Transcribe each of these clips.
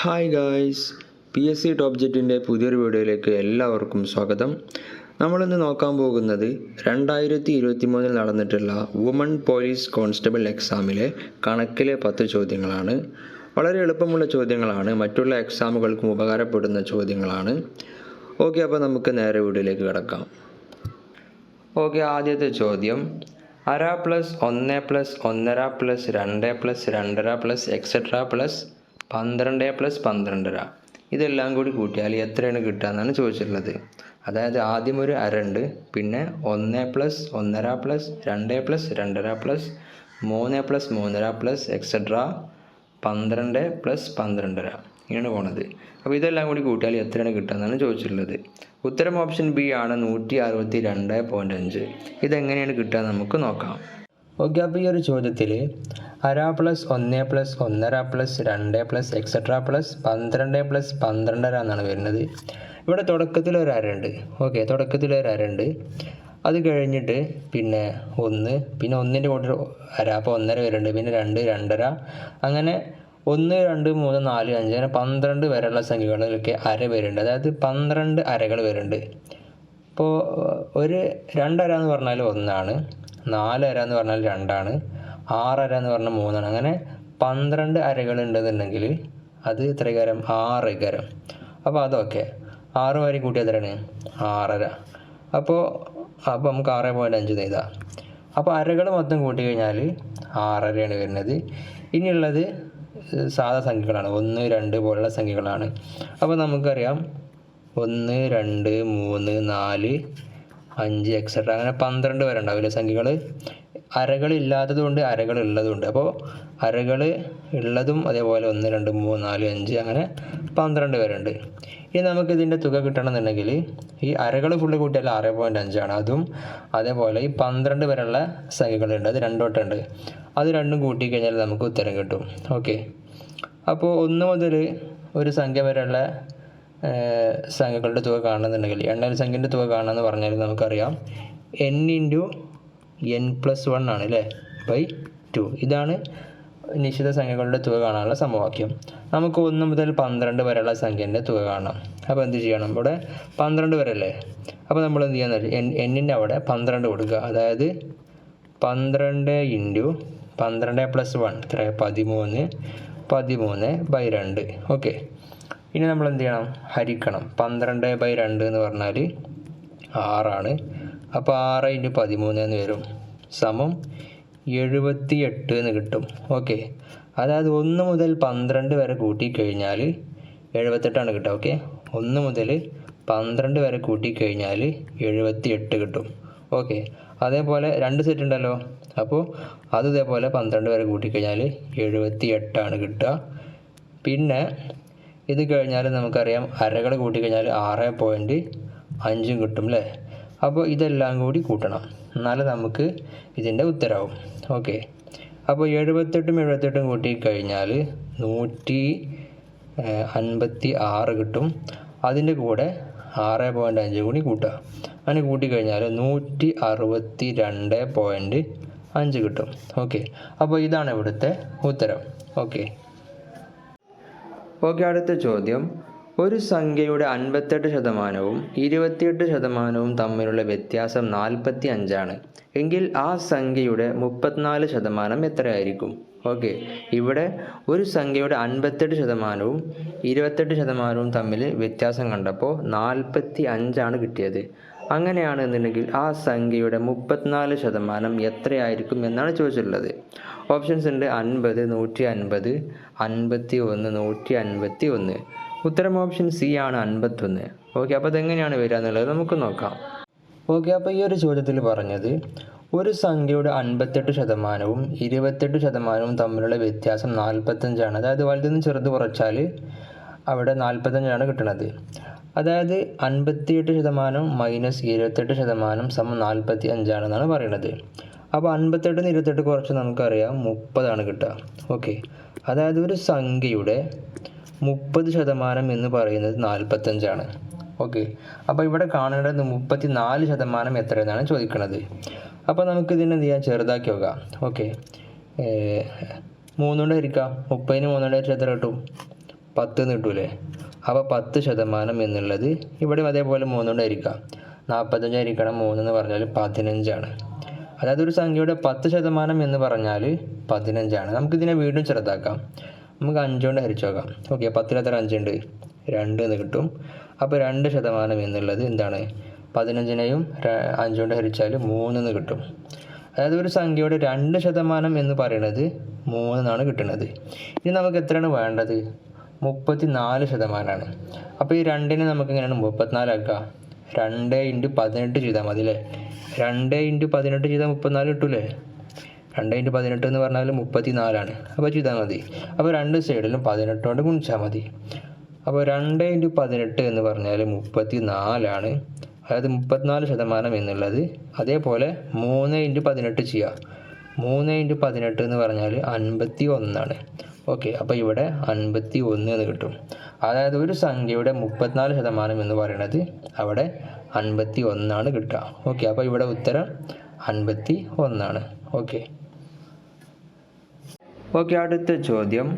Hi guys, PSC top ജെറ്റിൻ്റെ പുതിയൊരു വീഡിയോയിലേക്ക് എല്ലാവർക്കും സ്വാഗതം. നമ്മളിന്ന് നോക്കാൻ പോകുന്നത് 2023 നടന്നിട്ടുള്ള വുമൺ പോലീസ് കോൺസ്റ്റബിൾ എക്സാമിലെ കണക്കിലെ 10 ചോദ്യങ്ങളാണ്. വളരെ എളുപ്പമുള്ള ചോദ്യങ്ങളാണ്, മറ്റുള്ള എക്സാമുകൾക്കും ഉപകാരപ്പെടുന്ന ചോദ്യങ്ങളാണ്. ഓക്കെ, അപ്പോൾ നമുക്ക് നേരെ വീഡിയോയിലേക്ക് കിടക്കാം. ഓക്കെ, ആദ്യത്തെ ചോദ്യം: അര plus 1 plus 1.5 plus 2 plus 2.5 plus etcetera plus 12 plus 12.5 ഇതെല്ലാം കൂടി കൂട്ടിയാൽ എത്രയാണ് കിട്ടുക എന്നാണ് ചോദിച്ചിട്ടുള്ളത്. അതായത് ആദ്യം ഒരു അര ഉണ്ട്, പിന്നെ 1 plus 1.5 plus 2 plus 2.5 plus 3 plus 3.5 plus etcetera 12 plus 12.5 ഇങ്ങനെ പോണത്. അപ്പോൾ ഇതെല്ലാം കൂടി കൂട്ടിയാൽ എത്രയാണ് കിട്ടുക എന്നാണ് ചോദിച്ചിട്ടുള്ളത്. ഉത്തരം ഓപ്ഷൻ ബി ആണ്, 162.5. ഇതെങ്ങനെയാണ് കിട്ടുക നമുക്ക് നോക്കാം. ഓക്കെ, അപ്പോൾ ഈ ഒരു ചോദ്യത്തിൽ അര plus 1 plus 1.5 plus 2 plus etcetera plus 12 plus 12.5 എന്നാണ് വരുന്നത്. ഇവിടെ തുടക്കത്തിൽ ഒരു അര ഉണ്ട്. ഓക്കെ, തുടക്കത്തിൽ ഒരു അര ഉണ്ട്. അത് കഴിഞ്ഞിട്ട് പിന്നെ 1, പിന്നെ 1ൻ്റെ കൂടെ അര, അപ്പോൾ 1.5 വരുന്നുണ്ട്, പിന്നെ 2, 2.5, അങ്ങനെ 1, 2, 3, 4, 5 അങ്ങനെ 12 വരെയുള്ള സംഖ്യകളിലൊക്കെ അര വരുന്നുണ്ട്. അതായത് 12 അരകൾ വരുന്നുണ്ട്. ഇപ്പോൾ ഒരു 2 അര എന്ന് പറഞ്ഞാൽ 1 ആണ്, 4 അര എന്ന് പറഞ്ഞാൽ 2 ആണ്, 6 അര എന്ന് പറഞ്ഞാൽ 3 ആണ്. അങ്ങനെ 12 അരകൾ ഉണ്ടെന്നുണ്ടെങ്കിൽ അത് എത്ര ഗരം? 6 ഗരം. അപ്പോൾ അതൊക്കെ 6 വരെ കൂട്ടി എത്രയാണ്? 6.5. അപ്പോൾ നമുക്ക് 6.5 എഴുതാം. അപ്പോൾ അരകൾ മൊത്തം കൂട്ടി കഴിഞ്ഞാൽ 6.5 വരുന്നത്. ഇനിയുള്ളത് സാധാ സംഖ്യകളാണ്, 1, 2 പോലുള്ള സംഖ്യകളാണ്. അപ്പോൾ നമുക്കറിയാം 1, 2, 3, 4, 5 എക്സെട്ര അങ്ങനെ 12 വരെ ഉണ്ടാവില്ല സംഖ്യകൾ. അരകൾ ഇല്ലാത്തതുകൊണ്ട് അരകൾ ഉള്ളതുകൊണ്ട്. അപ്പോൾ അരകൾ ഉള്ളതും അതേപോലെ 1, 2, 3, 4, 5 അങ്ങനെ 12 വരെ ഉണ്ട്. ഇനി നമുക്ക് ഇതിൻ്റെ തുക കിട്ടണമെന്നുണ്ടെങ്കിൽ ഈ അരകൾ ഫുള്ള് കൂട്ടിയാൽ 6.5 ആണ്. അതും അതേപോലെ ഈ 12 വരെയുള്ള സംഖ്യകളുണ്ട്, അത് 2 തൊട്ടുണ്ട്, അത് രണ്ടും കൂട്ടിക്കഴിഞ്ഞാൽ നമുക്ക് ഉത്തരം കിട്ടും. ഓക്കെ, അപ്പോൾ 1 മുതൽ ഒരു സംഖ്യ വരെയുള്ള സംഖ്യകളുടെ തുക കാണുന്നുണ്ടെങ്കിൽ, എണ്ണൽ സംഖ്യൻ്റെ തുക കാണുമെന്ന് പറഞ്ഞാൽ നമുക്കറിയാം n+1 ആണ് അല്ലേ, /2. ഇതാണ് നിശ്ചിത സംഖ്യകളുടെ തുക കാണാനുള്ള സമവാക്യം. നമുക്ക് 1 മുതൽ 12 വരെയുള്ള സംഖ്യൻ്റെ തുക കാണാം. അപ്പോൾ എന്ത് ചെയ്യണം? ഇവിടെ 12 വരെ അല്ലേ, അപ്പോൾ നമ്മൾ എന്ത് ചെയ്യാന്ന് വെച്ചാൽ n-ൻ്റെ അവിടെ 12 കൊടുക്കുക. അതായത് 12 × 12 + 1 എത്ര? 13, 13/2. ഓക്കെ, ഇനി നമ്മൾ എന്ത് ചെയ്യണം? ഹരിക്കണം. 12/2 എന്ന് പറഞ്ഞാൽ 6 ആണ്. അപ്പോൾ 6 × 13 എന്ന് വരും, സമം 78 എന്ന് കിട്ടും. ഓക്കെ, അതായത് 1 മുതൽ 12 വരെ കൂട്ടിക്കഴിഞ്ഞാൽ 78 കിട്ടുക. ഓക്കെ, 1 മുതൽ 12 വരെ കൂട്ടിക്കഴിഞ്ഞാൽ 78 കിട്ടും. ഓക്കെ, അതേപോലെ 2 സെറ്റ് ഉണ്ടല്ലോ, അപ്പോൾ അത് ഇതേപോലെ 12 വരെ കൂട്ടിക്കഴിഞ്ഞാൽ 78 കിട്ടുക. പിന്നെ ഇത് കഴിഞ്ഞാൽ നമുക്കറിയാം അരകൾ കൂട്ടിക്കഴിഞ്ഞാൽ 6.5 കിട്ടും അല്ലേ. അപ്പോൾ ഇതെല്ലാം കൂടി കൂട്ടണം, എന്നാലും നമുക്ക് ഇതിൻ്റെ ഉത്തരവും. ഓക്കെ, അപ്പോൾ 78 കൂട്ടിക്കഴിഞ്ഞാൽ 156 കിട്ടും. അതിൻ്റെ കൂടെ 6.5 കൂടി കൂട്ടുക. അങ്ങനെ കൂട്ടിക്കഴിഞ്ഞാൽ 162.5 കിട്ടും. ഓക്കെ, അപ്പോൾ ഇതാണ് ഇവിടുത്തെ ഉത്തരം. ഓക്കെ, അടുത്ത ചോദ്യം: ഒരു സംഖ്യയുടെ 58% 28% തമ്മിലുള്ള വ്യത്യാസം 45 ആണ് എങ്കിൽ ആ സംഖ്യയുടെ 34% എത്രയായിരിക്കും? ഓക്കെ, ഇവിടെ ഒരു സംഖ്യയുടെ 58% 28% തമ്മിൽ വ്യത്യാസം കണ്ടപ്പോൾ 45 ആണ് കിട്ടിയത്. അങ്ങനെയാണെന്നുണ്ടെങ്കിൽ ആ സംഖ്യയുടെ 34% എത്രയായിരിക്കും എന്നാണ് ചോദിച്ചിട്ടുള്ളത്. ഓപ്ഷൻസ് ഉണ്ട്: 50, 150, 51, 151. ഉത്തരം ഓപ്ഷൻ സി ആണ്, 51. ഓക്കെ, അപ്പോൾ അതെങ്ങനെയാണ് വരിക എന്നുള്ളത് നമുക്ക് നോക്കാം. ഓക്കെ, അപ്പോൾ ഈ ഒരു ചോദ്യത്തിൽ പറഞ്ഞത് ഒരു സംഖ്യയുടെ 58% 28% തമ്മിലുള്ള വ്യത്യാസം 45 ആണ്. അതായത് വലുതിൽ നിന്ന് ചെറുത് കുറച്ചാൽ അവിടെ 45 ആണ് കിട്ടുന്നത്. അതായത് 58% മൈനസ് 28% സമം 45 ആണെന്നാണ് പറയുന്നത്. അപ്പോൾ 58 നിന്ന് 28 കുറച്ച് നമുക്കറിയാം 30 ആണ് കിട്ടുക. ഓക്കെ, അതായത് ഒരു സംഖ്യയുടെ 30% എന്ന് പറയുന്നത് 45 ആണ്. ഓക്കെ, അപ്പോൾ ഇവിടെ കാണേണ്ടത് 34% എത്രയെന്നാണ് ചോദിക്കുന്നത്. അപ്പോൾ നമുക്ക് ഇതിനെ എന്ത് ചെയ്യാം? ചെറുതാക്കി നോക്കാം. ഓക്കെ, 3 കൊണ്ട് ഹരിക്കാം. 30-ന് 3 കൊണ്ട് ഹരിച്ചാൽ എത്ര കിട്ടും? 10 എന്ന് കിട്ടൂലേ? അപ്പോൾ 10% എന്നുള്ളത് ഇവിടെയും അതേപോലെ 3 കൊണ്ടായിരിക്കാം. 45 ഹരിക്കണം 3 എന്ന് പറഞ്ഞാൽ 15 ആണ്. അതായത് ഒരു സംഖ്യയുടെ 10% എന്ന് പറഞ്ഞാൽ 15 ആണ്. നമുക്കിതിനെ വീണ്ടും ചെറുതാക്കാം. നമുക്ക് 5 കൊണ്ട് ഹരിച്ചു നോക്കാം. ഓക്കെ, 10 എത്ര 5 ഉണ്ട്? 2 എന്ന് കിട്ടും. അപ്പോൾ 2% എന്നുള്ളത് എന്താണ്? 15നെയും 5 കൊണ്ട് ഹരിച്ചാൽ 3 എന്ന് കിട്ടും. അതായത് ഒരു സംഖ്യയുടെ 2% എന്ന് പറയുന്നത് 3 എന്നാണ് കിട്ടുന്നത്. ഇനി നമുക്ക് എത്രയാണ് വേണ്ടത്? 34%. അപ്പോൾ ഈ 2നെ നമുക്ക് എങ്ങനെയാണ് 34 ആക്കുക? 2 × 18 ചെയ്താൽ മതി അല്ലേ? 2 × 18 ചെയ്താൽ 34 കിട്ടൂലേ? 2 × 18 എന്ന് പറഞ്ഞാൽ 34 ആണ്. അപ്പോൾ ചെയ്താൽ മതി. അപ്പോൾ രണ്ട് സൈഡിലും 18 കൊണ്ട് ഗുണിച്ചാൽ മതി. അപ്പോൾ 2 × 18 എന്ന് പറഞ്ഞാൽ 34 ആണ്. അതായത് 34% എന്നുള്ളത്. അതേപോലെ 3 × 18 ചെയ്യുക. 3 × 18 എന്ന് പറഞ്ഞാൽ 51 ആണ്. ഓക്കെ, അപ്പോൾ ഇവിടെ 51 എന്ന് കിട്ടും. അതായത് ഒരു സംഖ്യയുടെ 34% എന്ന് പറയുന്നത് അവിടെ 51 ആണ് കിട്ടുക. ഓക്കെ, അപ്പോൾ ഇവിടെ ഉത്തരം 51 ആണ്. ഓക്കെ, അടുത്ത ചോദ്യം.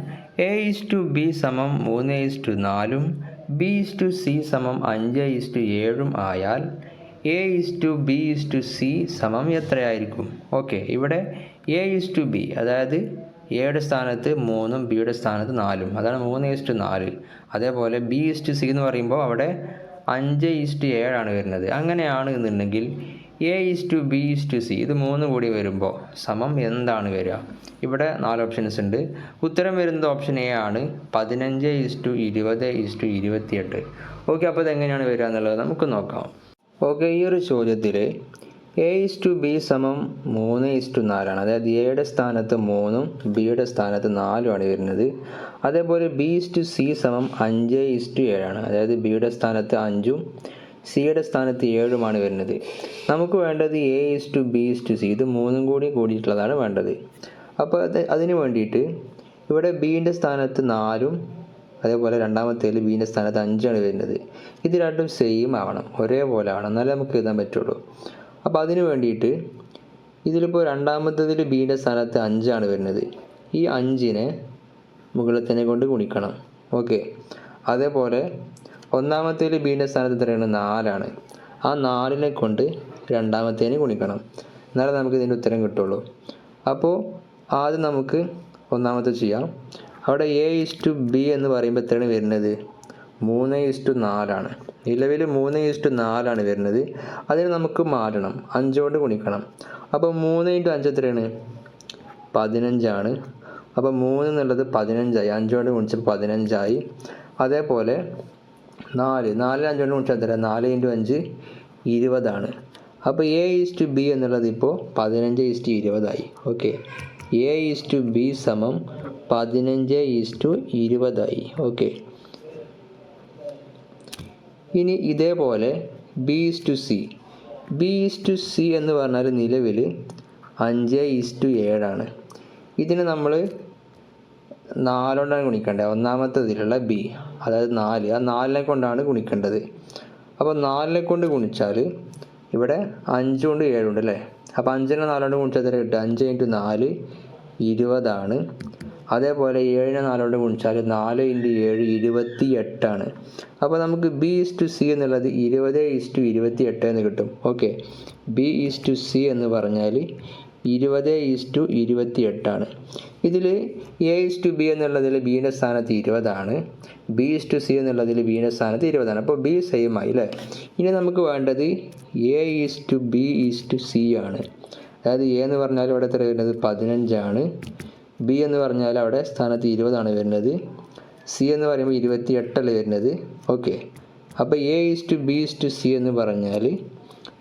A/B = 3:4 B/C = 5:7 ആയാൽ A/B/C = എത്രയായിരിക്കും? ഓക്കെ, ഇവിടെ A/B അതായത് എയുടെ സ്ഥാനത്ത് 3ഉം ബിയുടെ സ്ഥാനത്ത് 4ഉം, അതാണ് 3:4. അതേപോലെ B/C എന്ന് പറയുമ്പോൾ അവിടെ 5:7 ആണ് വരുന്നത്. അങ്ങനെയാണ് എന്നുണ്ടെങ്കിൽ A/B/C ഇത് 3 കൂടി വരുമ്പോൾ സമം എന്താണ് വരിക? ഇവിടെ 4 ഓപ്ഷൻസ് ഉണ്ട്. ഉത്തരം വരുന്നത് ഓപ്ഷൻ എ ആണ്, 15:20:28. ഓക്കെ, അപ്പോൾ ഇതെങ്ങനെയാണ് വരിക എന്നുള്ളത് നമുക്ക് നോക്കാം. ഓക്കെ, ഈ ഒരു ചോദ്യത്തിൽ A/B = 3:4 ആണ്. അതായത് എയുടെ സ്ഥാനത്ത് 3ഉം ബിയുടെ സ്ഥാനത്ത് 4ഉം ആണ് വരുന്നത്. അതേപോലെ B/C = 5:7 ആണ്. അതായത് ബിയുടെ സ്ഥാനത്ത് 5ഉം സിയുടെ സ്ഥാനത്ത് 7ഉമാണ് വരുന്നത്. നമുക്ക് വേണ്ടത് A/B/C ഇത് 3ഉം കൂടി കൂടിയിട്ടുള്ളതാണ് വേണ്ടത്. അപ്പോൾ അതിന് വേണ്ടിയിട്ട് ഇവിടെ ബീൻ്റെ സ്ഥാനത്ത് 4ഉം അതേപോലെ രണ്ടാമത്തേൽ ബീൻ്റെ സ്ഥാനത്ത് 5ആണ് വരുന്നത്. ഇത് രണ്ടും സെയിം ആവണം, ഒരേപോലെ ആവണം, എന്നാലേ നമുക്ക് എഴുതാൻ പറ്റുള്ളൂ. അപ്പോൾ അതിന് വേണ്ടിയിട്ട് ഇതിലിപ്പോൾ രണ്ടാമത്തേതിൽ ബീൻ്റെ സ്ഥാനത്ത് 5ആണ് വരുന്നത്. ഈ 5നെ മുകളിലത്തിനെ കൊണ്ട് ഗുണിക്കണം. ഓക്കെ, അതേപോലെ ഒന്നാമത്തേൽ ബീൻ്റെ സ്ഥാനത്ത് എത്രയാണ്? 4ആണ്. ആ 4നെ കൊണ്ട് രണ്ടാമത്തേനെ ഗുണിക്കണം, എന്നാലേ നമുക്ക് ഇതിൻ്റെ ഉത്തരം കിട്ടുള്ളൂ. അപ്പോൾ ആദ്യം നമുക്ക് ഒന്നാമത്തെ ചെയ്യാം. അവിടെ A/B എന്ന് പറയുമ്പോൾ എത്രയാണ് വരുന്നത്? 3:4 ആണ്. നിലവിൽ 3:4 ആണ് വരുന്നത്. അതിന് നമുക്ക് മാറ്റണം, 5 കൊണ്ട് ഗുണിക്കണം. അപ്പോൾ 3 × 5 എത്രയാണ്? 15 ആണ്. അപ്പോൾ 3 എന്നുള്ളത് 15ആയി, 5 കൊണ്ട് ഗുണിച്ചപ്പോൾ 15ആയി. അതേപോലെ 4 5 കൊണ്ട് ഗുണിച്ചാൽ എത്ര? 4 × 5 20 ആണ്. അപ്പോൾ A/B എന്നുള്ളത് ഇപ്പോൾ 15:20 ആയി. ഓക്കെ, A/B = 15:20 ആയി. ഓക്കെ, ഇനി ഇതേപോലെ B/C എന്ന് പറഞ്ഞാൽ നിലവിൽ 5:7 ആണ്. ഇതിന് നമ്മൾ 4 കൊണ്ടാണ് ഗുണിക്കേണ്ടത്. ഒന്നാമത്തേതിലുള്ള B അതായത് 4, ആ 4നെ കൊണ്ടാണ് ഗുണിക്കേണ്ടത്. അപ്പോൾ 4നെ കൊണ്ട് ഗുണിച്ചാൽ ഇവിടെ 5 കൊണ്ട് 7 ഉണ്ട് അല്ലേ? അപ്പോൾ 5നെ 4 കൊണ്ട് ഗുണിച്ചാൽ എത്ര കിട്ടുക? 5 × 4 20 ആണ്. അതേപോലെ 7നെ 4 കൊണ്ട് ഗുണിച്ചാൽ 4 × 7 28 ആണ്. അപ്പോൾ നമുക്ക് B/C എന്നുള്ളത് 20:28 എന്ന് കിട്ടും. ഓക്കെ, B/C എന്ന് പറഞ്ഞാൽ 20:28 ആണ്. ഇതിൽ A/B എന്നുള്ളതിൽ ബിയുടെ സ്ഥാനത്ത് 20 ആണ്. B/C എന്നുള്ളതിൽ ബിയുടെ സ്ഥാനത്ത് 20 ആണ്. അപ്പോൾ B സെയിം ആയി അല്ലേ? ഇനി നമുക്ക് വേണ്ടത് A/B/C ആണ്. അതായത് A എന്ന് പറഞ്ഞാൽ ഇവിടെ എത്ര വരുന്നത്? 15 ആണ്. B എന്ന് പറഞ്ഞാൽ അവിടെ സ്ഥാനത്ത് 20 ആണ് വരുന്നത്. C എന്ന് പറയുമ്പോൾ 28 അല്ലേ വരുന്നത്. ഓക്കെ, അപ്പോൾ A/B/C എന്ന് പറഞ്ഞാൽ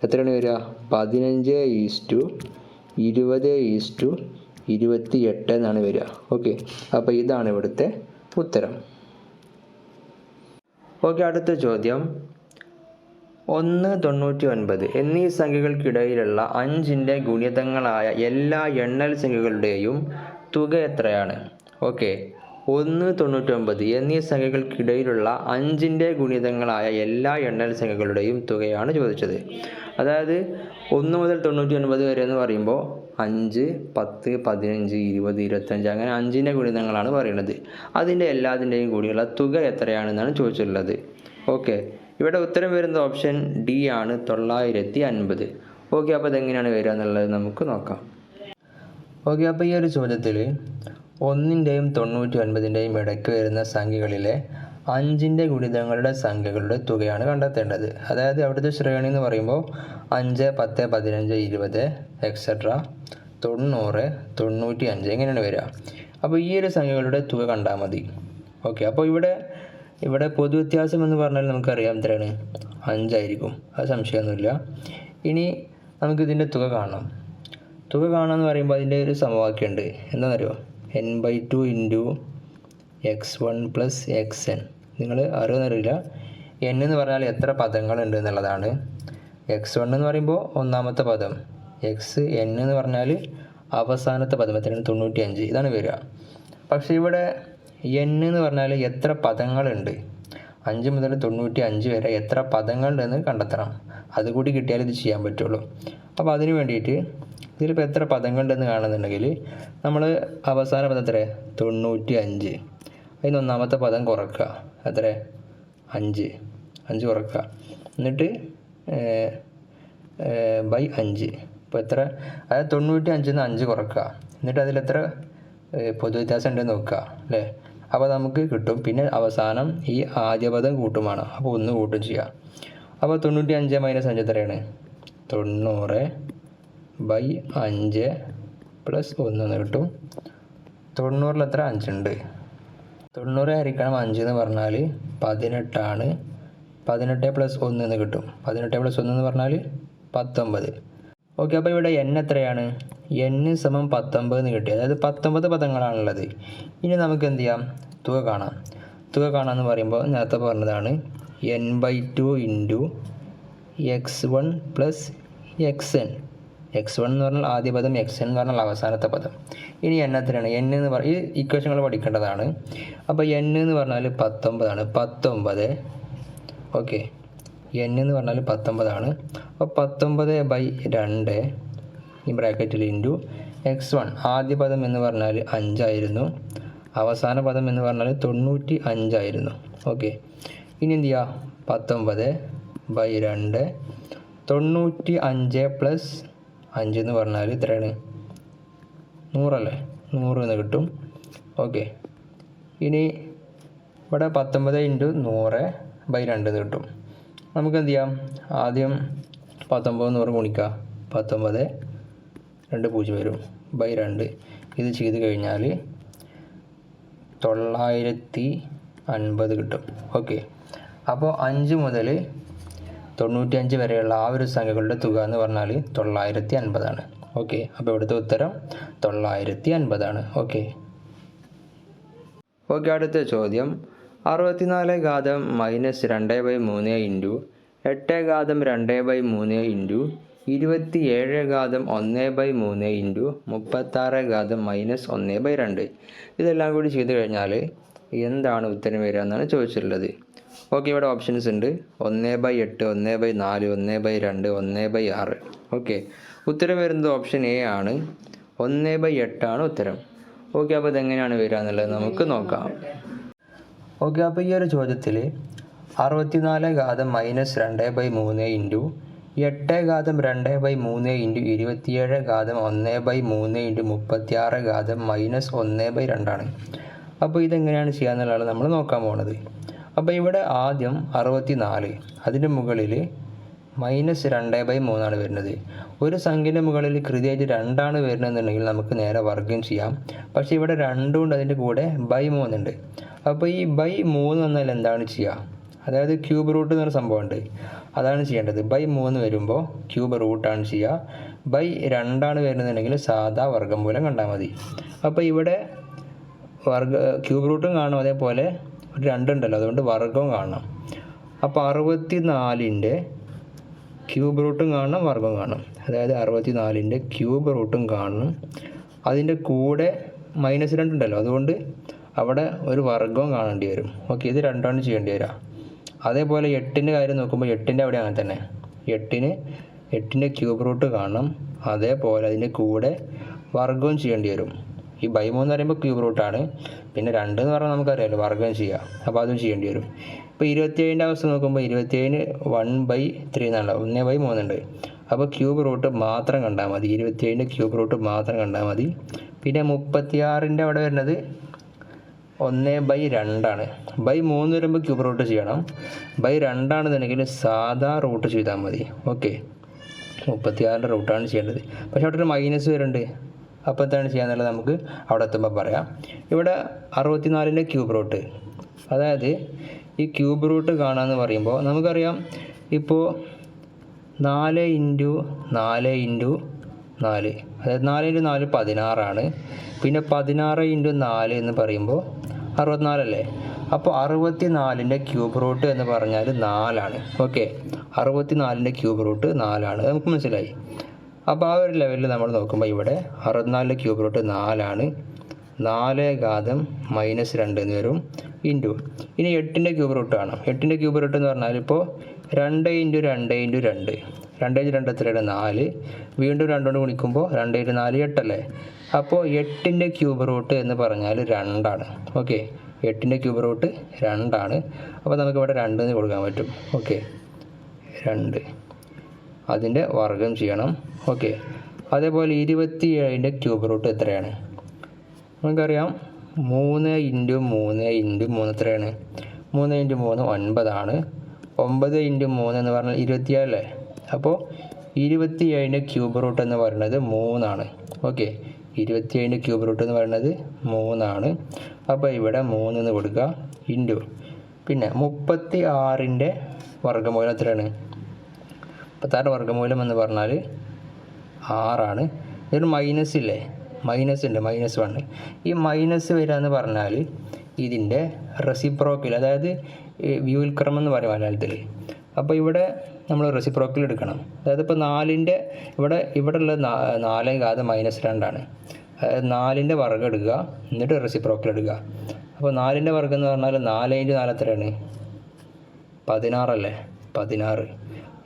എത്രയാണ് വരിക? 15:20:28 എന്നാണ് വരിക. ഓക്കെ, അപ്പോൾ ഇതാണ് ഇവിടുത്തെ ഉത്തരം. ഓക്കെ, അടുത്ത ചോദ്യം. 1, 99 എന്നീ സംഖ്യകൾക്കിടയിലുള്ള 5ൻ്റെ ഗുണിതങ്ങളായ എല്ലാ എണ്ണൽ സംഖ്യകളുടെയും തുക എത്രയാണ്? ഓക്കെ, 199 എന്നീ സംഖ്യകൾക്കിടയിലുള്ള 5ൻ്റെ ഗുണിതങ്ങളായ എല്ലാ എണ്ണൽ സംഖ്യകളുടെയും തുകയാണ് ചോദിച്ചത്. അതായത് 1 മുതൽ 99 വരെ എന്ന് പറയുമ്പോൾ 5, 10, 15, 20, 25 അങ്ങനെ 5ൻ്റെ ഗുണിതങ്ങളാണ് പറയുന്നത്. അതിൻ്റെ എല്ലാത്തിൻ്റെയും കൂടിയുള്ള തുക എത്രയാണെന്നാണ് ചോദിച്ചിട്ടുള്ളത്. ഓക്കെ, ഇവിടെ ഉത്തരം വരുന്നത് ഓപ്ഷൻ ഡി ആണ്, 950. ഓക്കെ, അപ്പോൾ അതെങ്ങനെയാണ് വരിക എന്നുള്ളത് നമുക്ക് നോക്കാം. ഓക്കെ, അപ്പോൾ ഈ ഒരു ചോദ്യത്തിൽ 1ൻ്റെയും 99ൻ്റെയും ഇടയ്ക്ക് വരുന്ന സംഖ്യകളിലെ 5ൻ്റെ ഗുണിതങ്ങളുടെ സംഖ്യകളുടെ തുകയാണ് കണ്ടെത്തേണ്ടത്. അതായത് അവിടുത്തെ ശ്രേണി എന്ന് പറയുമ്പോൾ 5, 10, 15, 20 എക്സെട്ര 90, 95 ഇങ്ങനെയാണ് വരിക. അപ്പോൾ ഈ ഒരു സംഖ്യകളുടെ തുക കണ്ടാൽ മതി. ഓക്കെ, അപ്പോൾ ഇവിടെ പൊതുവ്യത്യാസം എന്ന് പറഞ്ഞാൽ നമുക്കറിയാം എത്രയാണ്, 5 ആയിരിക്കും, അത് സംശയമൊന്നുമില്ല. ഇനി നമുക്കിതിൻ്റെ തുക കാണണം. തുക കാണാമെന്ന് പറയുമ്പോൾ അതിൻ്റെ ഒരു സമവാക്യമുണ്ട്. എന്താണെന്നറിയോ, n/2 into x1 plus xn. നിങ്ങൾ അറിയുന്നറിയില്ല, n എന്ന് പറഞ്ഞാൽ എത്ര പദങ്ങളുണ്ട് എന്നുള്ളതാണ്. x1 എന്ന് പറയുമ്പോൾ ഒന്നാമത്തെ പദം, n എന്ന് പറഞ്ഞാൽ അവസാനത്തെ പദം, എത്രയാണ്, 95. ഇതാണ് വരിക. പക്ഷേ ഇവിടെ n എന്ന് പറഞ്ഞാൽ എത്ര പദങ്ങളുണ്ട്, 5 മുതൽ 95 വരെ എത്ര പദങ്ങളുണ്ടെന്ന് കണ്ടെത്തണം. അതുകൂടി കിട്ടിയാൽ ഇത് ചെയ്യാൻ പറ്റുള്ളൂ. അപ്പോൾ അതിന് വേണ്ടിയിട്ട് ഇതിലിപ്പോൾ എത്ര പദങ്ങളുണ്ടെന്ന് കാണുന്നുണ്ടെങ്കിൽ നമ്മൾ അവസാന പദം എത്ര, 95. അതിന് ഒന്നാമത്തെ പദം കുറക്കുക, എത്ര, 5 കുറക്കുക, എന്നിട്ട് ബൈ 5. ഇപ്പോൾ എത്ര, അതായത് 95 5 കുറക്കുക, എന്നിട്ട് അതിലെത്ര പൊതുവ്യത്യാസം ഉണ്ടെന്ന് നോക്കുക അല്ലേ. അപ്പോൾ നമുക്ക് കിട്ടും. പിന്നെ അവസാനം ഈ ആദ്യ പദം കൂട്ടുമാണ്, അപ്പോൾ 1 കൂട്ടും ചെയ്യുക. അപ്പോൾ 95 മൈനസ് 5 എത്രയാണ്, 90/5 പ്ലസ് 1 എന്ന് കിട്ടും. 90 എത്ര, 5 ഉണ്ട്. 90 ഹരിക്കണം 5 എന്ന് പറഞ്ഞാൽ 18 ആണ്. 18 പ്ലസ് 1 എന്ന് കിട്ടും. 18 പ്ലസ് 1 എന്ന് പറഞ്ഞാൽ 19. ഓക്കെ, അപ്പോൾ ഇവിടെ n എത്രയാണ്, n സമം 19 എന്ന് കിട്ടി. അതായത് 19 പദങ്ങളാണുള്ളത്. ഇനി നമുക്ക് എന്ത് ചെയ്യാം, തുക കാണാം. തുക കാണാമെന്ന് പറയുമ്പോൾ നേരത്തെ പറഞ്ഞതാണ് n/2 into x1 plus xn. x1 എന്ന് പറഞ്ഞാൽ ആദ്യ പദം, xn എന്ന് പറഞ്ഞാൽ അവസാനത്തെ പദം. ഇനി n എത്രയാണ്, n എന്ന് ഈ ഇക്വേഷനുകൾ പഠിക്കേണ്ടതാണ്. അപ്പോൾ n എന്ന് പറഞ്ഞാൽ 19 ആണ്, 19. ഓക്കെ, n എന്ന് പറഞ്ഞാൽ 19 ആണ്. അപ്പോൾ 19/2 ഈ ബ്രാക്കറ്റിൽ ഇൻറ്റു x1. ആദ്യ പദം എന്ന് പറഞ്ഞാൽ 5 ആയിരുന്നു, അവസാന പദം എന്ന് പറഞ്ഞാൽ 95 ആയിരുന്നു. ഓക്കെ, ഇനി എന്ത് ചെയ്യുക, 19/2 95 പ്ലസ് 5 എന്ന് പറഞ്ഞാൽ എത്രയാണ്, 100 അല്ലേ, 100 എന്ന് കിട്ടും. ഓക്കെ, ഇനി ഇവിടെ 19 ഇൻറ്റു 100/2 എന്ന് കിട്ടും. നമുക്ക് എന്ത് ചെയ്യാം, ആദ്യം 19 100 ഗുണിക്കുക, 19 2 0 വരും /2. ഇത് ചെയ്ത് കഴിഞ്ഞാൽ 950 കിട്ടും. ഓക്കെ, അപ്പോൾ 5 മുതൽ 95 വരെയുള്ള ആ ഒരു സംഖ്യകളുടെ തുക എന്ന് പറഞ്ഞാൽ 950 ആണ്. ഓക്കെ, അപ്പോൾ ഇവിടുത്തെ ഉത്തരം 950 ആണ്. ഓക്കെ, അടുത്ത ചോദ്യം 64 ഘാതം മൈനസ് 2/3 ഇൻറ്റു 8 ഘാതം 2/3 ഇൻറ്റു 27 ഘാതം 1/3 ഇൻറ്റു 36 ഘാതം മൈനസ് 1/2. ഇതെല്ലാം കൂടി ചെയ്ത് കഴിഞ്ഞാൽ എന്താണ് ഉത്തരം വരിക എന്നാണ് ചോദിച്ചിട്ടുള്ളത്. ഓക്കെ, ഇവിടെ ഓപ്ഷൻസ് ഉണ്ട്, 1/8, 1/4, 1/2, 1/6. ഓക്കെ, ഉത്തരം വരുന്നത് ഓപ്ഷൻ എ ആണ്, 1/8 ആണ് ഉത്തരം. ഓക്കെ, അപ്പോൾ ഇതെങ്ങനെയാണ് വരിക എന്നുള്ളത് നമുക്ക് നോക്കാം. ഓക്കെ, അപ്പോൾ ഈ ഒരു ചോദ്യത്തിൽ 64 ഘാതം മൈനസ് 2/3 ഇൻറ്റു 8 ഘാതം 2/3 ഇൻറ്റു 27 ഘാതം 1/3 ഇൻറ്റു 36 ഘാതം മൈനസ് 1/2 ആണ്. അപ്പോൾ ഇതെങ്ങനെയാണ് ചെയ്യാന്നുള്ളതാണ് നമ്മൾ നോക്കാൻ പോകുന്നത്. അപ്പോൾ ഇവിടെ ആദ്യം 64, അതിൻ്റെ മുകളിൽ മൈനസ് 2/3 ആണ് വരുന്നത്. ഒരു സംഖ്യയുടെ മുകളിൽ കൃത്യമായിട്ട് 2 ആണ് വരുന്നതെന്നുണ്ടെങ്കിൽ നമുക്ക് നേരെ വർഗ്ഗം ചെയ്യാം. പക്ഷേ ഇവിടെ 2 ഉണ്ട്, അതിൻ്റെ കൂടെ /3 ഉണ്ട്. അപ്പോൾ ഈ /3 വന്നാൽ എന്താണ് ചെയ്യുക, അതായത് ക്യൂബ് റൂട്ട് എന്നൊരു സംഭവമുണ്ട്, അതാണ് ചെയ്യേണ്ടത്. /3 വരുമ്പോൾ ക്യൂബ് റൂട്ടാണ് ചെയ്യുക. /2 ആണ് വരുന്നതെന്നുണ്ടെങ്കിൽ സാധാ വർഗ്ഗമൂലം കണ്ടാൽ മതി. അപ്പോൾ ഇവിടെ ക്യൂബ് റൂട്ടും കാണും, അതേപോലെ ഒരു 2 ഉണ്ടല്ലോ, അതുകൊണ്ട് വർഗ്ഗവും കാണണം. അപ്പോൾ 64ൻ്റെ ക്യൂബ് റൂട്ടും കാണണം, വർഗ്ഗവും കാണണം. അതായത് 64ൻ്റെ ക്യൂബ് റൂട്ടും കാണണം, അതിൻ്റെ കൂടെ -2 ഉണ്ടല്ലോ, അതുകൊണ്ട് അവിടെ ഒരു വർഗവും കാണേണ്ടി വരും. ഓക്കെ, ഇത് രണ്ടാണ് ചെയ്യേണ്ടി വരിക. അതേപോലെ 8ൻ്റെ കാര്യം നോക്കുമ്പോൾ 8ൻ്റെ അവിടെ അങ്ങനെ തന്നെ 8ൻ്റെ ക്യൂബ് റൂട്ട് കാണണം. അതേപോലെ അതിൻ്റെ കൂടെ വർഗവും ചെയ്യേണ്ടി വരും. ഈ ബൈ 3 എന്ന് പറയുമ്പോൾ ക്യൂബ് റൂട്ടാണ്, പിന്നെ 2 എന്ന് പറഞ്ഞാൽ നമുക്കറിയാമല്ലോ വർഗം ചെയ്യുക, അപ്പോൾ അതും ചെയ്യേണ്ടി വരും. ഇപ്പോൾ 27ൻ്റെ അവസ്ഥ നോക്കുമ്പോൾ 27ന് 1/3 എന്നാണല്ലോ, 1/3 ഉണ്ട്. അപ്പോൾ ക്യൂബ് റൂട്ട് മാത്രം കണ്ടാൽ മതി, 27ൻ്റെ ക്യൂബ് റൂട്ട് മാത്രം കണ്ടാൽ മതി. പിന്നെ 36ൻ്റെ അവിടെ വരുന്നത് 1/2 ബൈ 3 വരുമ്പോൾ ക്യൂബ് റൂട്ട് ചെയ്യണം. ബൈ 2 ആണെന്നുണ്ടെങ്കിൽ സാധാ റൂട്ട് ചെയ്താൽ മതി. ഓക്കെ, 36ൻ്റെ റൂട്ടാണ് ചെയ്യേണ്ടത്. പക്ഷേ അവിടെ ഒരു മൈനസ് വരുന്നുണ്ട്, അപ്പോൾ എന്താണ് ചെയ്യാന്നുള്ളത് നമുക്ക് അവിടെ എത്തുമ്പോൾ പറയാം. ഇവിടെ 64ൻ്റെ ക്യൂബ് റൂട്ട്, അതായത് ഈ ക്യൂബ് റൂട്ട് കാണാമെന്ന് പറയുമ്പോൾ നമുക്കറിയാം, ഇപ്പോൾ 4 × 4 × 4, അതായത് 4 × 4 16ആണ്. പിന്നെ 16 × 4 എന്ന് പറയുമ്പോൾ 64 അല്ലേ. അപ്പോൾ 64ൻ്റെ ക്യൂബ് റൂട്ട് എന്ന് പറഞ്ഞാൽ 4ആണ്. ഓക്കെ, 64ൻ്റെ ക്യൂബ് റൂട്ട് 4ആണ്, നമുക്ക് മനസ്സിലായി. അപ്പോൾ ആ ഒരു ലെവലിൽ നമ്മൾ നോക്കുമ്പോൾ ഇവിടെ 64ൻ്റെ ക്യൂബ് റൂട്ട് 4ആണ്. 4 - -2 എന്ന് വരും ഇൻറ്റു. ഇനി 8ൻ്റെ ക്യൂബ് റൂട്ട് കാണാം. 8ൻ്റെ ക്യൂബ് റൂട്ട് എന്ന് പറഞ്ഞാൽ ഇപ്പോൾ 2 × 2 × 2, 2 × 2 എത്രയാണ് 4. വീണ്ടും 2 കൊണ്ട് ഗുണിക്കുമ്പോൾ 2 × 4 8 അല്ലേ. അപ്പോൾ 8ൻ്റെ ക്യൂബ് റൂട്ട് എന്ന് പറഞ്ഞാൽ 2ആണ്. ഓക്കെ, 8ൻ്റെ ക്യൂബ് റൂട്ട് 2ആണ്. അപ്പോൾ നമുക്കിവിടെ 2 എന്ന് കൊടുക്കാൻ പറ്റും. ഓക്കെ, 2 അതിൻ്റെ വർഗം ചെയ്യണം. ഓക്കെ, അതേപോലെ 27ൻ്റെ ക്യൂബ് റൂട്ട് എത്രയാണ് നമുക്കറിയാം, 3 × 3 × 3 എത്രയാണ്, 3 × 3 9ആണ്. 9 × 3 എന്ന് പറഞ്ഞാൽ 27 അല്ലേ. അപ്പോൾ 27ൻ്റെ ക്യൂബ് റൂട്ട് എന്ന് പറയുന്നത് 3ആണ്. ഓക്കെ, 27ൻ്റെ ക്യൂബ് റൂട്ട് എന്ന് പറയുന്നത് 3ആണ്. അപ്പോൾ ഇവിടെ 3 എന്ന് കൊടുക്കുക ഇൻറ്റു. പിന്നെ 36ൻ്റെ വർഗ്ഗമൂലം എത്രയാണ്, 36 വർഗ്ഗമൂലം എന്ന് പറഞ്ഞാൽ 6ആണ്. ഇതൊരു മൈനസ് ഇല്ലേ, മൈനസ് ഉണ്ട്, -1. ഈ മൈനസ് വരിക എന്ന് പറഞ്ഞാൽ ഇതിൻ്റെ റെസിപ്രോക്കൽ, അതായത് വ്യുൽക്രമം എന്ന് പറയും മലയാളത്തിൽ. അപ്പോൾ ഇവിടെ നമ്മൾ റെസിപ്രോക്കൽ എടുക്കണം. അതായത് ഇപ്പോൾ 4ൻ്റെ ഇവിടെ ഉള്ള 4 - 2ആണ്. അതായത് 4ൻ്റെ വർഗ്ഗം എടുക്കുക, എന്നിട്ട് റെസിപ്രോക്കൽ എടുക്കുക. അപ്പോൾ 4ൻ്റെ വർഗ്ഗം എന്ന് പറഞ്ഞാൽ 4 × 4 എത്രയാണ്, 16 അല്ലേ.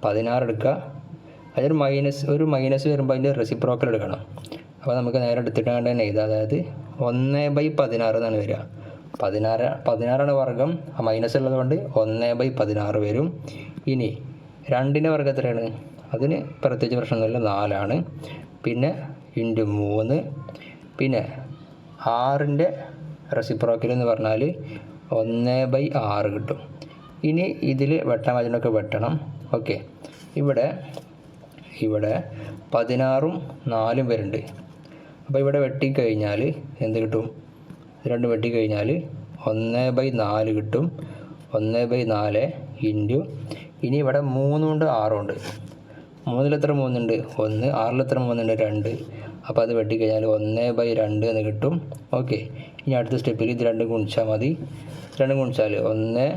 16 എടുക്കുക. അതൊരു മൈനസ് വരുമ്പോൾ അതിൻ്റെ റെസിപ്രോക്കൽ എടുക്കണം. അപ്പോൾ നമുക്ക് നേരെ എടുത്തിട്ടാണ്ട് തന്നെ എഴുതാം. അതായത് 1/16 എന്നാണ് വരിക. 16ആണ് വർഗ്ഗം, ആ മൈനസ് ഉള്ളത് കൊണ്ട് 1/16 വരും. ഇനി 2ൻ്റെ വർഗ്ഗം എത്രയാണ്, അതിന് പ്രത്യേകിച്ച് പ്രശ്നമൊന്നുമില്ല, 4ആണ്. പിന്നെ ഇൻറ്റു 3. പിന്നെ 6ൻ്റെ റെസിപ്രോക്കൽ എന്ന് പറഞ്ഞാൽ 1/6 കിട്ടും. ഇനി ഇതിൽ വെട്ടാൻ പറ്റുന്നതൊക്കെ വെട്ടണം. ഓക്കെ, ഇവിടെ 16ഉം 4ഉം വരുന്നുണ്ട്. അപ്പോൾ ഇവിടെ വെട്ടിക്കഴിഞ്ഞാൽ എന്ത് കിട്ടും, 2 വെട്ടിക്കഴിഞ്ഞാൽ 1/4 കിട്ടും. 1/4 ഇൻറ്റു. ഇനി ഇവിടെ 3 ഉണ്ട് 6 ഉണ്ട്. 3ൽ എത്ര 3 ഉണ്ട്, 1. 6ൽ എത്ര 3 ഉണ്ട്, 2. അപ്പോൾ അത് വെട്ടിക്കഴിഞ്ഞാൽ 1/2 എന്ന് കിട്ടും. ഓക്കെ, ഇനി അടുത്ത സ്റ്റെപ്പിൽ ഇത് 2 ഗുണിച്ചാൽ മതി. 2 ഗുണിച്ചാൽ 1 ×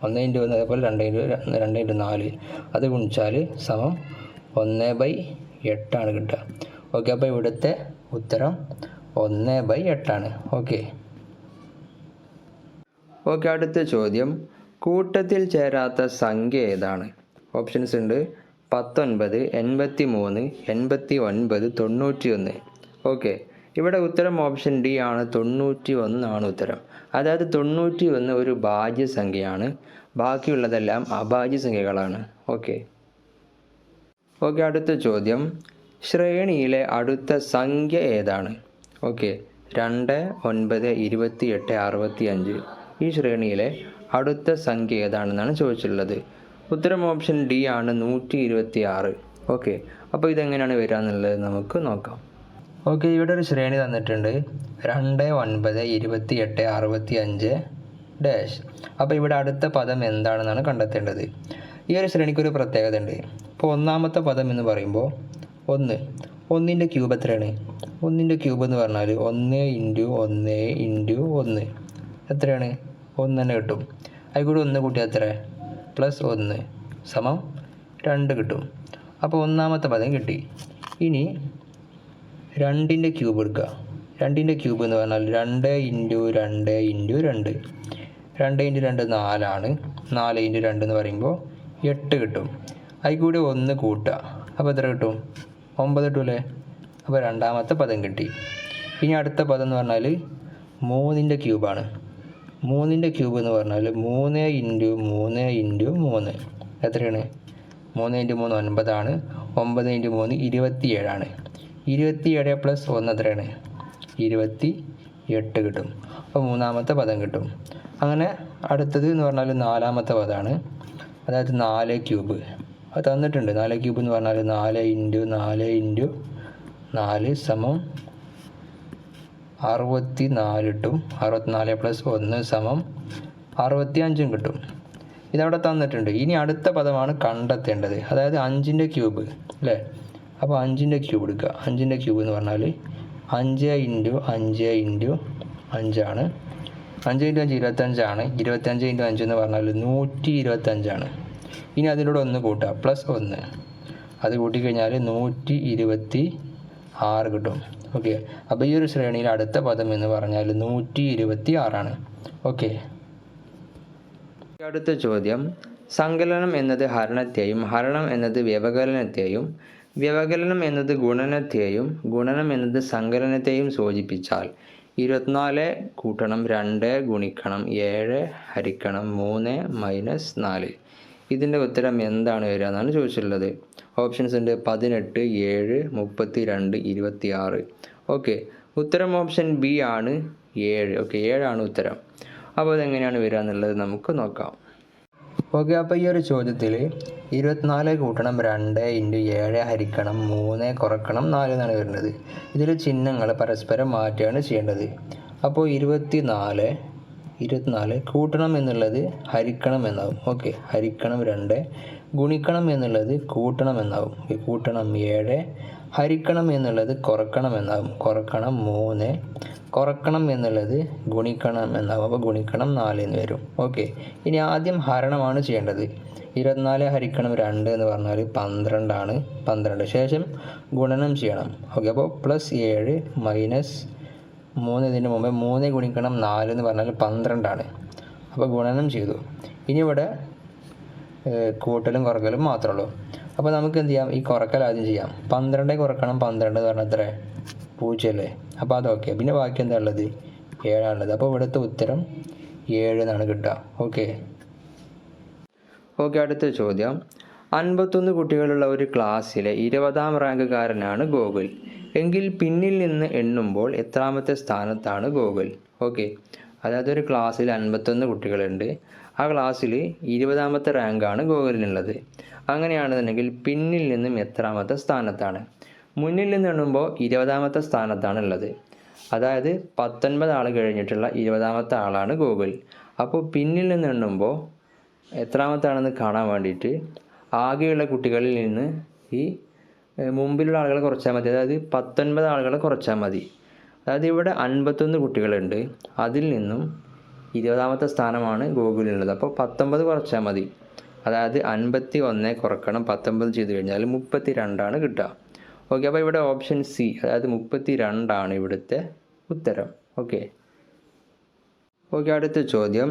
1, അതേപോലെ 2 × 4 അത് ഗുണിച്ചാൽ സമം 1/8 ആണ് കിട്ടുക. ഓക്കെ, അപ്പോൾ ഇവിടുത്തെ ഉത്തരം 1/8 ആണ്. ഓക്കെ, അടുത്ത ചോദ്യം, കൂട്ടത്തിൽ ചേരാത്ത സംഖ്യ ഏതാണ്? ഓപ്ഷൻസ് ഉണ്ട്, 19, 83, 89, 91. ഓക്കെ, ഇവിടെ ഉത്തരം ഓപ്ഷൻ ഡി ആണ്, 91 ആണ് ഉത്തരം. അതായത് 91 ഒരു ഭാജ്യസംഖ്യയാണ്, ബാക്കിയുള്ളതെല്ലാം അഭാജ്യസംഖ്യകളാണ്. ഓക്കെ, അടുത്ത ചോദ്യം, ശ്രേണിയിലെ അടുത്ത സംഖ്യ ഏതാണ്? ഓക്കെ, 2, 9, 28, 65. ഈ ശ്രേണിയിലെ അടുത്ത സംഖ്യ ഏതാണെന്നാണ് ചോദിച്ചിട്ടുള്ളത്. ഉത്തരം ഓപ്ഷൻ ഡി ആണ്, 126. ഓക്കെ, അപ്പോൾ ഇതെങ്ങനെയാണ് വരിക എന്നുള്ളത് നമുക്ക് നോക്കാം. ഓക്കെ, ഇവിടെ ഒരു ശ്രേണി തന്നിട്ടുണ്ട്, 2, 9, 28, 65 ഡാഷ്. അപ്പോൾ ഇവിടെ അടുത്ത പദം എന്താണെന്നാണ് കണ്ടെത്തേണ്ടത്. ഈ ഒരു ശ്രേണിക്കൊരു പ്രത്യേകത ഉണ്ട്. ഇപ്പോൾ ഒന്നാമത്തെ പദം എന്ന് പറയുമ്പോൾ 1, 1ൻ്റെ ക്യൂബ് എത്രയാണ്? 1ൻ്റെ ക്യൂബ് എന്ന് പറഞ്ഞാൽ 1 × 1 × 1 എത്രയാണ്? 1 തന്നെ കിട്ടും. അതിൽ കൂടി 1 കൂട്ടിയാൽ എത്ര? +1 സമം 2 കിട്ടും. അപ്പോൾ ഒന്നാമത്തെ പദം കിട്ടി. ഇനി 2ൻ്റെ ക്യൂബ് എടുക്കുക. 2ൻ്റെ ക്യൂബ് എന്ന് പറഞ്ഞാൽ 2 ഇൻറ്റു 2 ഇൻറ്റു 2. 2 ഇൻറ്റു 2 4 4 ഇൻറ്റു 2 എന്ന് പറയുമ്പോൾ 8 കിട്ടും. അതിൽ കൂടി 1 കൂട്ടുക, അപ്പോൾ എത്ര കിട്ടും? 9 കിട്ടൂലേ? അപ്പോൾ രണ്ടാമത്തെ പദം കിട്ടി. ഇനി അടുത്ത പദം എന്ന് പറഞ്ഞാൽ 3ൻ്റെ ക്യൂബാണ്. 3ൻ്റെ ക്യൂബ് എന്ന് പറഞ്ഞാൽ 3 ഇൻറ്റു 3 ഇൻറ്റു 3 എത്രയാണ്? 3 ഇൻറ്റു 3 9 9 ഇൻറ്റു 3 27 27 പ്ലസ് 1 എത്രയാണ്? 28 കിട്ടും. അപ്പോൾ മൂന്നാമത്തെ പദം കിട്ടും. അങ്ങനെ അടുത്തത് എന്ന് പറഞ്ഞാൽ നാലാമത്തെ പദമാണ്, അതായത് 4 ക്യൂബ്. അത് തന്നിട്ടുണ്ട്. 4 ക്യൂബ് എന്ന് പറഞ്ഞാൽ 4 ഇൻറ്റു 4 ഇൻറ്റു 4 സമം 64 കിട്ടും. 64 പ്ലസ് 1 സമം 65 കിട്ടും. ഇതവിടെ തന്നിട്ടുണ്ട്. ഇനി അടുത്ത പദമാണ് കണ്ടെത്തേണ്ടത്, അതായത് 5ൻ്റെ ക്യൂബ് അല്ലേ? അപ്പോൾ 5ൻ്റെ ക്യൂബ് എടുക്കുക. 5ൻ്റെ ക്യൂബ് എന്ന് പറഞ്ഞാൽ 5 ഇൻറ്റു 5 ഇൻറ്റു 5 5 ഇൻറ്റു 5 25 25 ഇൻറ്റു 5 എന്ന് പറഞ്ഞാൽ 125. ഇനി അതിലൂടെ 1 കൂട്ടുക, പ്ലസ് 1, അത് കൂട്ടിക്കഴിഞ്ഞാൽ 126 കിട്ടും. ഓക്കെ, അപ്പോൾ ഈ ഒരു ശ്രേണിയിൽ അടുത്ത പദം എന്ന് പറഞ്ഞാൽ 126. ഓക്കെ, അടുത്ത ചോദ്യം, സങ്കലനം എന്നത് ഹരണത്തെയും ഹരണം എന്നത് വ്യവകലനത്തെയും വ്യവകലനം എന്നത് ഗുണനത്തെയും ഗുണനം എന്നത് സങ്കലനത്തെയും സൂചിപ്പിച്ചാൽ 24 കൂട്ടണം 2 ഗുണിക്കണം 7 ഹരിക്കണം 3 മൈനസ് 4. ഇതിൻ്റെ ഉത്തരം എന്താണ് വരിക എന്നാണ് ചോദിച്ചിട്ടുള്ളത്. ഓപ്ഷൻസ് ഉണ്ട് 18, 7, 32, 26. ഓക്കെ, ഉത്തരം ഓപ്ഷൻ ബി ആണ് 7. ഓക്കെ, 7 ആണ് ഉത്തരം. അപ്പോൾ അതെങ്ങനെയാണ് വരിക എന്നുള്ളത് നമുക്ക് നോക്കാം. ഓക്കെ, അപ്പോൾ ഈ ഒരു ചോദ്യത്തിൽ 24 കൂട്ടണം 2 ഇൻറ്റു 7 ഹരിക്കണം 3 കുറക്കണം 4 എന്നാണ് വരുന്നത്. ഇതിൽ ചിഹ്നങ്ങൾ പരസ്പരം മാറ്റുകയാണ് ചെയ്യേണ്ടത്. അപ്പോൾ 24 കൂട്ടണം എന്നുള്ളത് ഹരിക്കണം എന്നാവും. ഓക്കെ, ഹരിക്കണം 2, ഗുണിക്കണം എന്നുള്ളത് കൂട്ടണം എന്നാവും. കൂട്ടണം 7, ഹരിക്കണം എന്നുള്ളത് കുറക്കണം എന്നാവും. കുറക്കണം 3, കുറക്കണം എന്നുള്ളത് ഗുണിക്കണം എന്നാവും. അപ്പോൾ ഗുണിക്കണം 4 എന്ന് വരും. ഓക്കെ, ഇനി ആദ്യം ഹരണമാണ് ചെയ്യേണ്ടത്. 24 ഹരിക്കണം 2 എന്ന് പറഞ്ഞാൽ 12 ആണ്. 12 ശേഷം ഗുണനം ചെയ്യണം. ഓക്കെ, അപ്പോൾ പ്ലസ് 7 മൈനസ് 3, ഇതിന് മുമ്പേ 3 ഗുണിക്കണം 4 എന്ന് പറഞ്ഞാൽ 12 ആണ്. അപ്പോൾ ഗുണനം ചെയ്തു. ഇനി ഇവിടെ കൂട്ടലും കുറക്കലും മാത്രമേ ഉള്ളൂ. അപ്പോൾ നമുക്ക് എന്ത് ചെയ്യാം? ഈ കുറക്കൽ ആദ്യം ചെയ്യാം. 12 കുറക്കണം 12 എന്ന് പറഞ്ഞാൽ എത്ര? 0 അല്ലേ? അപ്പോൾ അതൊക്കെ. പിന്നെ ബാക്കി എന്താ ഉള്ളത്? 7 ആണുള്ളത്. അപ്പോൾ ഇവിടുത്തെ ഉത്തരം 7 എന്നാണ് കിട്ടുക. ഓക്കെ, അടുത്ത ചോദ്യം, 51 കുട്ടികളുള്ള ഒരു ക്ലാസ്സിലെ 20ാം റാങ്കുകാരനാണ് ഗോകുൽ എങ്കിൽ പിന്നിൽ നിന്ന് എണ്ണുമ്പോൾ എത്രാമത്തെ സ്ഥാനത്താണ് ഗോകുൽ? ഓക്കെ, അതായത് ഒരു ക്ലാസ്സിൽ 51 കുട്ടികളുണ്ട്. ആ ക്ലാസ്സിൽ 20ാമത്തെ റാങ്കാണ് ഗോകുലിനുള്ളത്. അങ്ങനെയാണെന്നുണ്ടെങ്കിൽ പിന്നിൽ നിന്നും എത്രാമത്തെ സ്ഥാനത്താണ്? മുന്നിൽ നിന്ന് എണ്ണുമ്പോൾ 20ാമത്തെ സ്ഥാനത്താണ് ഉള്ളത്. അതായത് 19 ആൾ കഴിഞ്ഞിട്ടുള്ള 20ാമത്തെ ആളാണ് ഗോകുൽ. അപ്പോൾ പിന്നിൽ നിന്ന് എണ്ണുമ്പോൾ എത്രാമത്താണെന്ന് കാണാൻ വേണ്ടിയിട്ട് ആകെയുള്ള കുട്ടികളിൽ നിന്ന് ഈ മുമ്പിലുള്ള ആളുകളെ കുറച്ചാൽ മതി. അതായത് 19 ആളുകളെ കുറച്ചാൽ മതി. അതായത് ഇവിടെ 51 കുട്ടികളുണ്ട്, അതിൽ നിന്നും 20ാമത്തെ സ്ഥാനമാണ് ഗോകുലിനുള്ളത്. അപ്പോൾ 19 കുറച്ചാൽ മതി. അതായത് 51 കുറക്കണം 19 ചെയ്ത് കഴിഞ്ഞാൽ 32 കിട്ടുക. ഓക്കെ, അപ്പോൾ ഇവിടെ ഓപ്ഷൻ സി, അതായത് 32 ഇവിടുത്തെ ഉത്തരം. ഓക്കെ, അടുത്ത ചോദ്യം,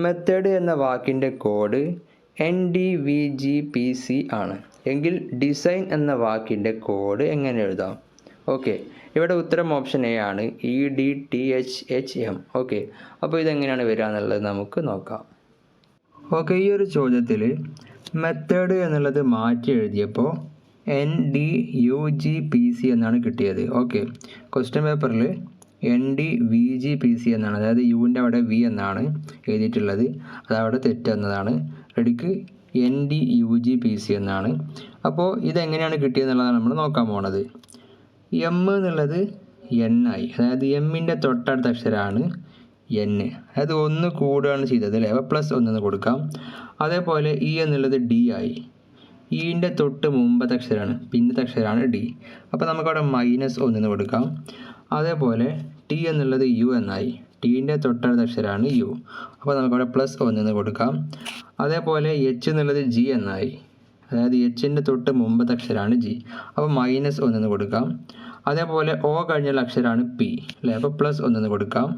മെത്തേഡ് എന്ന വാക്കിൻ്റെ കോഡ് NDVGPC ആണ് എങ്കിൽ ഡിസൈൻ എന്ന വാക്കിൻ്റെ കോഡ് എങ്ങനെ എഴുതാം? ഓക്കെ, ഇവിടെ ഉത്തരം ഓപ്ഷൻ എ ആണ്, EDTHHM. ഓക്കെ, അപ്പോൾ ഇതെങ്ങനെയാണ് വരിക എന്നുള്ളത് നമുക്ക് നോക്കാം. ഓക്കെ, ഈ ഒരു ചോദ്യത്തിൽ മെത്തേഡ് എന്നുള്ളത് മാറ്റി എഴുതിയപ്പോൾ NDUGPC എന്നാണ് കിട്ടിയത്. ഓക്കെ, ക്വസ്റ്റ്യൻ പേപ്പറിൽ NDVGPC എന്നാണ്, അതായത് യുവിൻ്റെ അവിടെ വി എന്നാണ് എഴുതിയിട്ടുള്ളത്, അതവിടെ തെറ്റെന്നതാണ്. റെഡിക്ക് NDUGPC എന്നാണ്. അപ്പോൾ ഇതെങ്ങനെയാണ് കിട്ടിയതെന്നുള്ളതാണ് നമ്മൾ നോക്കാൻ പോണത്. M എന്നുള്ളത് N ആയി, അതായത് എമ്മിൻ്റെ തൊട്ടടുത്ത അക്ഷരമാണ് N, അതായത് 1 കൂടുകയാണ് ചെയ്തത് അല്ലേ? അപ്പോൾ പ്ലസ് 1 കൊടുക്കാം. അതേപോലെ E എന്നുള്ളത് D ആയി, ഈൻ്റെ തൊട്ട് മുമ്പത്തെ അക്ഷരമാണ്, പിന്നത്തെ അക്ഷരമാണ് D. അപ്പോൾ നമുക്കവിടെ -1 കൊടുക്കാം. അതേപോലെ T എന്നുള്ളത് U എന്നായി, ടീൻ്റെ തൊട്ടടുത്ത അക്ഷരമാണ് U. അപ്പോൾ നമുക്കവിടെ +1 കൊടുക്കാം. അതേപോലെ H എന്നുള്ളത് G എന്നായി, അതായത് Hൻ്റെ തൊട്ട് മുമ്പത്തെ അക്ഷരമാണ് G. അപ്പോൾ -1 കൊടുക്കാം. അതേപോലെ ഒ കഴിഞ്ഞുള്ള അക്ഷരമാണ് പി അല്ലേ. അപ്പോൾ +1 കൊടുക്കാം.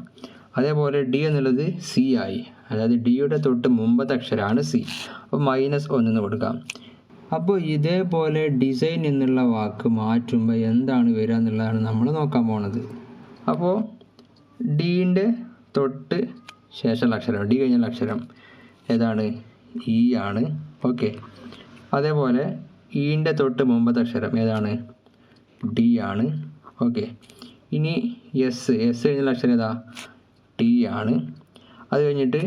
അതേപോലെ ഡി എന്നുള്ളത് സി ആയി, അതായത് ഡിയുടെ തൊട്ട് മുമ്പത്തെ അക്ഷരമാണ് സി, അപ്പോൾ -1 കൊടുക്കാം. അപ്പോൾ ഇതേപോലെ ഡിസൈൻ എന്നുള്ള വാക്ക് മാറ്റുമ്പോൾ എന്താണ് വരിക എന്നുള്ളതാണ് നമ്മൾ നോക്കാൻ പോണത്. അപ്പോൾ ഡീൻ്റെ തൊട്ട് ശേഷമുള്ള അക്ഷരം, ഡി കഴിഞ്ഞുള്ള അക്ഷരം ഏതാണ്? ഇ ആണ്. ഓക്കെ. അതേപോലെ ഈൻ്റെ തൊട്ട് മുമ്പത്തെ അക്ഷരം ഏതാണ്? ഡി ആണ്. ഓക്കെ. ഇനി എസ് കഴിഞ്ഞുള്ള അക്ഷരം ഏതാ? ടി ആണ്. അത് കഴിഞ്ഞിട്ട്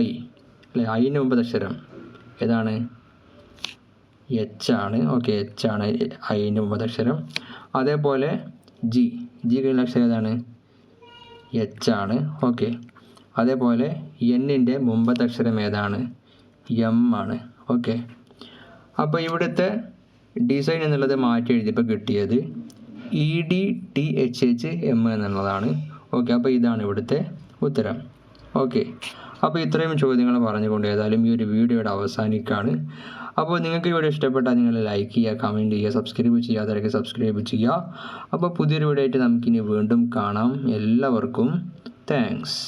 ഐ അല്ലേ, ഐൻ്റെ മുമ്പത്തെ അക്ഷരം ഏതാണ്? എച്ച് ആണ്. ഓക്കെ, എച്ച് ആണ് ഐൻ്റെ മുമ്പത്തെ അക്ഷരം. അതേപോലെ ജി കഴിഞ്ഞ അക്ഷരം ഏതാണ്? എച്ച് ആണ്. ഓക്കെ. അതേപോലെ എന്നിൻ്റെ മുമ്പത്തെ അക്ഷരം ഏതാണ്? എം ആണ്. ഓക്കെ. അപ്പോൾ ഇവിടുത്തെ ഡിസൈൻ എന്നുള്ളത് മാറ്റി എഴുതിയപ്പോൾ കിട്ടിയത് EDTHHM എന്നുള്ളതാണ്. ഓക്കെ. അപ്പോൾ ഇതാണ് ഇവിടുത്തെ ഉത്തരം. ഓക്കെ. അപ്പോൾ ഇത്രയും ചോദ്യങ്ങൾ പറഞ്ഞുകൊണ്ട് ഏതായാലും ഈ ഒരു വീഡിയോയുടെ അവസാനിക്കുകയാണ്. അപ്പോൾ നിങ്ങൾക്ക് ഈ വീഡിയോ ഇഷ്ടപ്പെട്ടാൽ നിങ്ങൾ ലൈക്ക് ചെയ്യുക, കമൻറ്റ് ചെയ്യുക, സബ്സ്ക്രൈബ് ചെയ്യാത്തവരൊക്കെ സബ്സ്ക്രൈബ് ചെയ്യുക. അപ്പോൾ പുതിയൊരു വീഡിയോ ആയിട്ട് നമുക്കിനി വീണ്ടും കാണാം. എല്ലാവർക്കും താങ്ക്സ്.